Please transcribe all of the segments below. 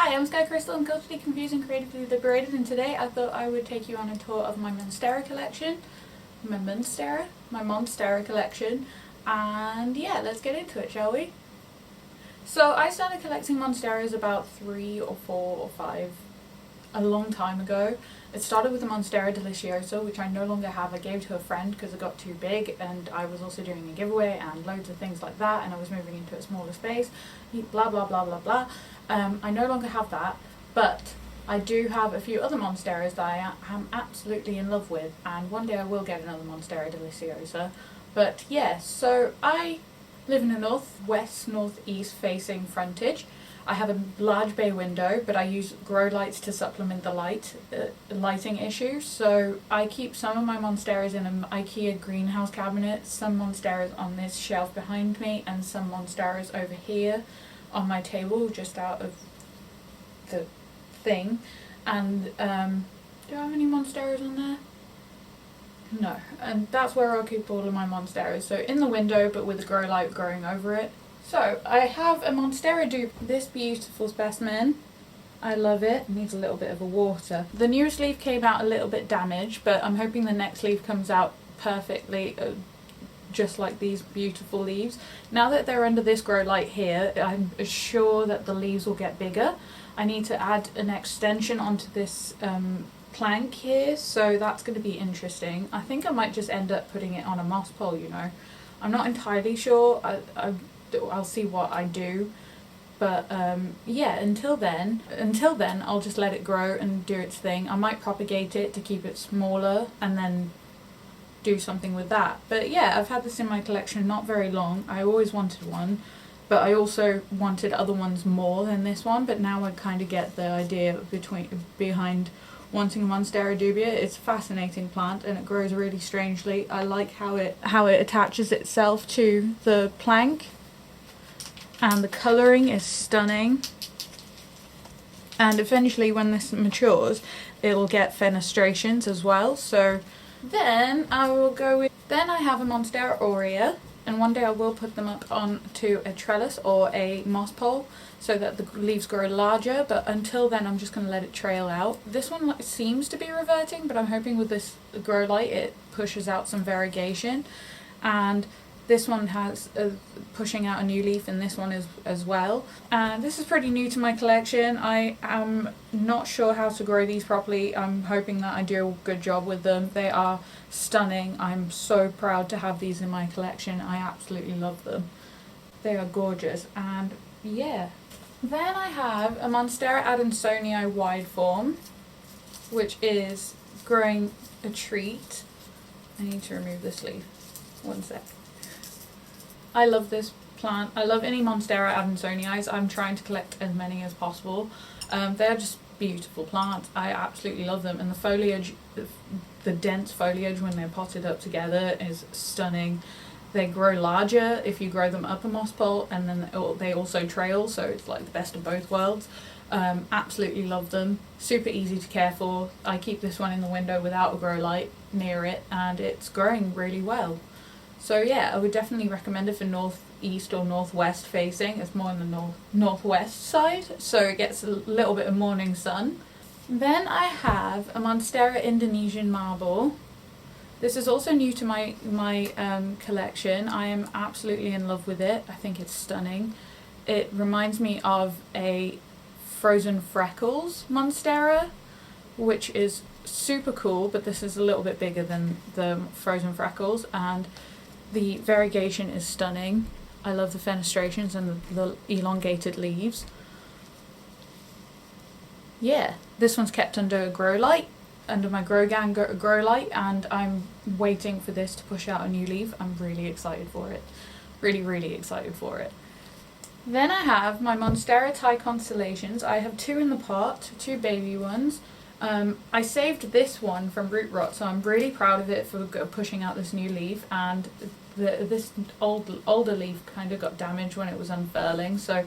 Hi, I'm Sky Crystal. I'm culturally confused and creatively liberated, and today I thought I would take you on a tour of my Monstera collection. My Monstera collection. And yeah, let's get into it, shall we? So I started collecting Monsteras about 3 or 4 or 5 a long time ago. It started with the Monstera Delicioso, which I no longer have. I gave to a friend because it got too big, and I was also doing a giveaway and loads of things like that, and I was moving into a smaller space, blah blah blah blah blah. I no longer have that, but I do have a few other Monsteras that I am absolutely in love with, and one day I will get another Monstera Deliciosa. But yes, so I live in a northeast facing frontage. I have a large bay window, but I use grow lights to supplement the lighting issue. So I keep some of my Monsteras in an IKEA greenhouse cabinet, some Monsteras on this shelf behind me, and some Monsteras over here on my table just out of the thing. And do I have any Monsteras on there? No, and that's where I'll keep all of my Monsteras. So in the window, but with a grow light growing over it. So I have a Monstera Dubia, this beautiful specimen. I love it. It needs a little bit of a water. The newest leaf came out a little bit damaged, but I'm hoping the next leaf comes out perfectly, just like these beautiful leaves. Now that they're under this grow light here, I'm sure that the leaves will get bigger. I need to add an extension onto this plank here, so that's going to be interesting. I think I might just end up putting it on a moss pole, you know. I'm not entirely sure. I'll see what I do, but yeah, until then I'll just let it grow and do its thing. I might propagate it to keep it smaller and then do something with that. But yeah, I've had this in my collection not very long. I always wanted one, but I also wanted other ones more than this one, but now I kind of get the idea behind wanting a Monstera Dubia. It's a fascinating plant and it grows really strangely. I like how it attaches itself to the plank, and the colouring is stunning. And eventually when this matures, it'll get fenestrations as well. So then I have a Monstera Oreo, and one day I will put them up onto a trellis or a moss pole so that the leaves grow larger, but until then I'm just going to let it trail out. This one seems to be reverting, but I'm hoping with this grow light it pushes out some variegation. And this one has pushing out a new leaf, and this one is as well. And this is pretty new to my collection. I am not sure how to grow these properly. I'm hoping that I do a good job with them. They are stunning. I'm so proud to have these in my collection. I absolutely love them. They are gorgeous. And yeah. Then I have a Monstera Adansonii wide form, which is growing a treat. I need to remove this leaf. One sec. I love this plant. I love any Monstera Adansonii. I'm trying to collect as many as possible. They're just beautiful plants. I absolutely love them, and the foliage, the dense foliage when they're potted up together is stunning. They grow larger if you grow them up a moss pole, and then they also trail, so it's like the best of both worlds. Absolutely love them. Super easy to care for. I keep this one in the window without a grow light near it, and it's growing really well. So yeah, I would definitely recommend it for northeast or northwest facing. It's more on the northwest side, so it gets a little bit of morning sun. Then I have a Monstera Indonesian marble. This is also new to my collection. I am absolutely in love with it. I think it's stunning. It reminds me of a Frozen Freckles Monstera, which is super cool, but this is a little bit bigger than the Frozen Freckles, and the variegation is stunning. I love the fenestrations and the elongated leaves. Yeah, this one's kept under a grow light, under my grow light, and I'm waiting for this to push out a new leaf. I'm really excited for it. Really excited for it. Then I have my Monstera Thai Constellations. I have 2 in the pot, 2 baby ones. I saved this one from root rot, so I'm really proud of it for pushing out this new leaf, and this older leaf kind of got damaged when it was unfurling, so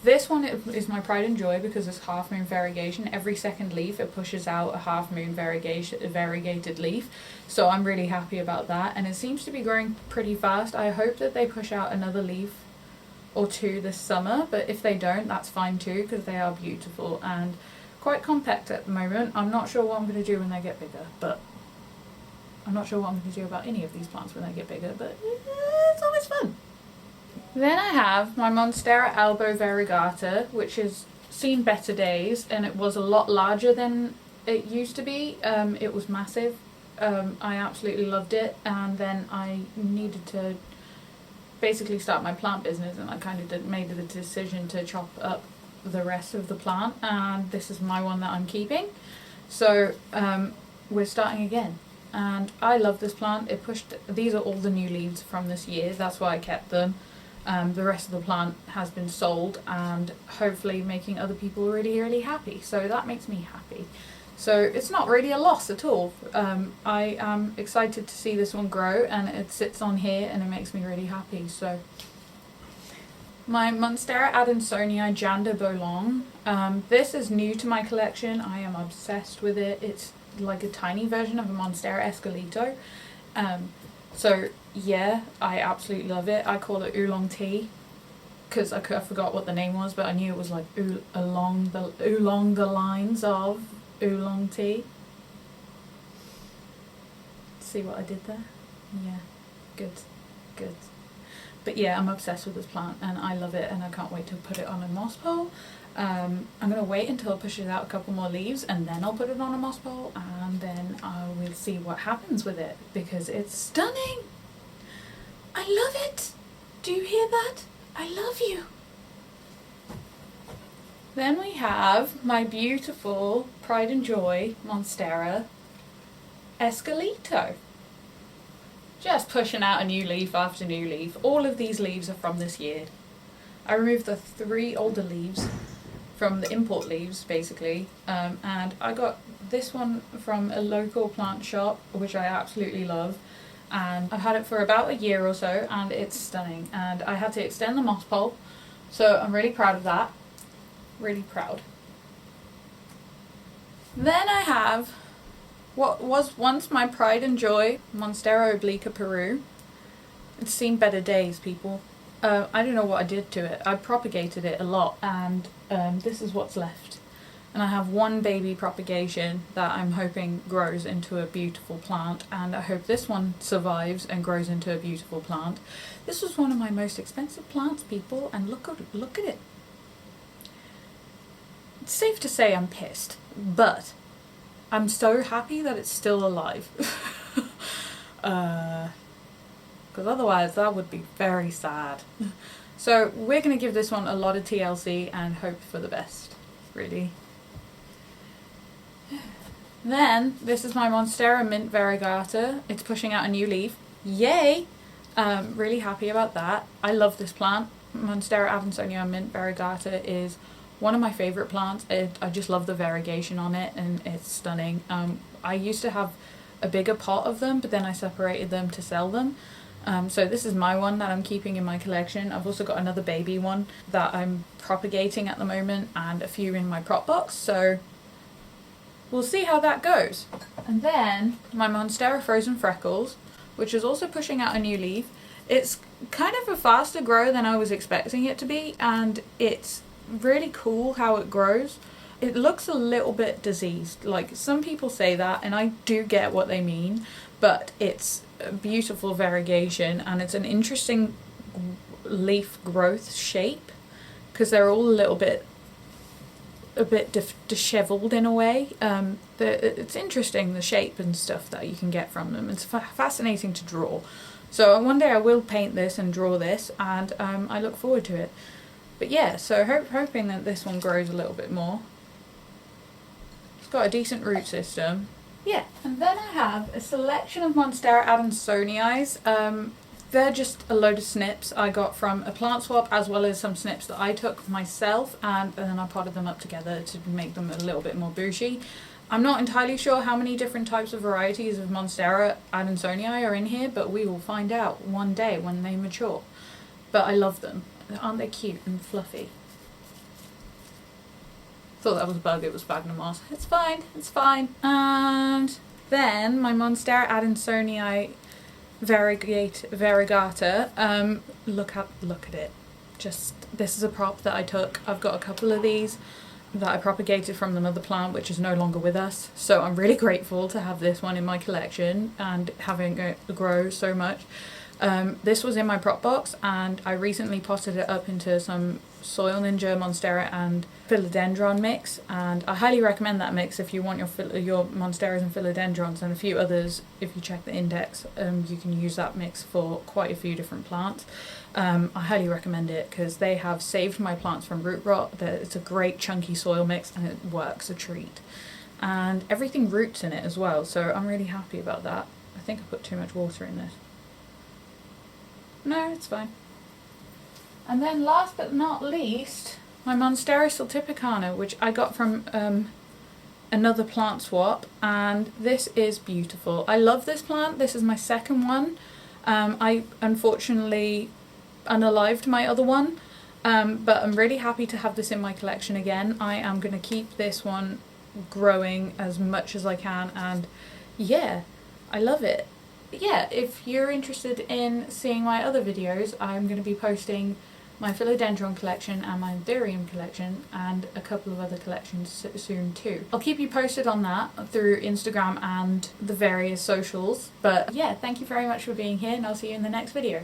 this one is my pride and joy because it's half moon variegation. Every second leaf it pushes out a half moon variegated leaf, so I'm really happy about that, and it seems to be growing pretty fast. I hope that they push out another leaf or two this summer, but if they don't, that's fine too, because they are beautiful and quite compact at the moment. I'm not sure what I'm going to do when they get bigger, but I'm not sure what I'm going to do about any of these plants when they get bigger, but it's always fun. Then I have my Monstera Albo variegata, which has seen better days, and it was a lot larger than it used to be. It was massive. I absolutely loved it, and then I needed to basically start my plant business, and I kind of made the decision to chop up the rest of the plant, and this is my one that I'm keeping. So we're starting again, and I love this plant. These are all the new leaves from this year, that's why I kept them. The rest of the plant has been sold, and hopefully making other people really, really happy, so that makes me happy. So it's not really a loss at all. I am excited to see this one grow, and it sits on here and it makes me really happy. So my Monstera Adansonii Janda Bolong. This is new to my collection. I am obsessed with it. It's like a tiny version of a Monstera Escalito. So yeah, I absolutely love it. I call it oolong tea because I forgot what the name was, but I knew it was like along the lines of oolong tea. See what I did there? Yeah, good. But yeah, I'm obsessed with this plant and I love it, and I can't wait to put it on a moss pole. I'm gonna wait until it pushes out a couple more leaves, and then I'll put it on a moss pole, and then I will see what happens with it, because it's stunning. I love it. Do you hear that? I love you. Then we have my beautiful Pride and Joy Monstera Escalito. Just pushing out a new leaf after new leaf. All of these leaves are from this year. I removed the 3 older leaves from the import leaves, basically, and I got this one from a local plant shop, which I absolutely love, and I've had it for about a year or so, and it's stunning, and I had to extend the moss pole, so I'm really proud of that. Really proud. Then I have what was once my Pride and Joy Monstera Obliqua Peru. It's seen better days, people. I don't know what I did to it. I propagated it a lot, and this is what's left. And I have one baby propagation that I'm hoping grows into a beautiful plant, and I hope this one survives and grows into a beautiful plant. This was one of my most expensive plants, people, and look at it. It's safe to say I'm pissed, but I'm so happy that it's still alive. Because otherwise that would be very sad. So we're going to give this one a lot of TLC and hope for the best, really. Then this is my Monstera Mint Variegata. It's pushing out a new leaf. Yay! Really happy about that. I love this plant. Monstera Adansonii Mint Variegata is one of my favourite plants. I just love the variegation on it, and it's stunning. I used to have a bigger pot of them, but then I separated them to sell them. So this is my one that I'm keeping in my collection. I've also got another baby one that I'm propagating at the moment, and a few in my prop box, so we'll see how that goes. And then my Monstera Frozen Freckles, which is also pushing out a new leaf. It's kind of a faster grow than I was expecting it to be, and it's really cool how it grows. It looks a little bit diseased, like some people say that, and I do get what they mean, but it's a beautiful variegation, and it's an interesting leaf growth shape because they're all a bit disheveled in a way. It's interesting, the shape and stuff that you can get from them. It's fascinating to draw. So one day I will paint this and draw this, and I look forward to it. But yeah, so hoping that this one grows a little bit more. It's got a decent root system. Yeah, and then I have a selection of Monstera Adansonii. They're just a load of snips I got from a plant swap, as well as some snips that I took myself, and then I potted them up together to make them a little bit more bushy. I'm not entirely sure how many different types of varieties of Monstera Adansonii are in here, but we will find out one day when they mature. But I love them. Aren't they cute and fluffy? Thought that was a bug, it was sphagnum moss. It's fine, it's fine. And then my Monstera Adansonii variegata. Look at it. this is a prop that I took. I've got a couple of these that I propagated from the mother plant, which is no longer with us, so I'm really grateful to have this one in my collection and having it grow so much. This was in my prop box, and I recently potted it up into some Soil Ninja, Monstera and Philodendron mix, and I highly recommend that mix if you want your Monsteras and Philodendrons and a few others. If you check the index, you can use that mix for quite a few different plants. I highly recommend it because they have saved my plants from root rot. It's a great chunky soil mix and it works a treat, and everything roots in it as well, so I'm really happy about that. I think I put too much water in this. No, it's fine. And then last but not least, my Monstera Tropicana, which I got from another plant swap, and this is beautiful. I love this plant. This is my second one. I unfortunately unalived my other one, but I'm really happy to have this in my collection again. I am going to keep this one growing as much as I can, and yeah, I love it. Yeah, if you're interested in seeing my other videos, I'm going to be posting my Philodendron collection and my Anthurium collection and a couple of other collections soon too. I'll keep you posted on that through Instagram and the various socials. But yeah, thank you very much for being here, and I'll see you in the next video.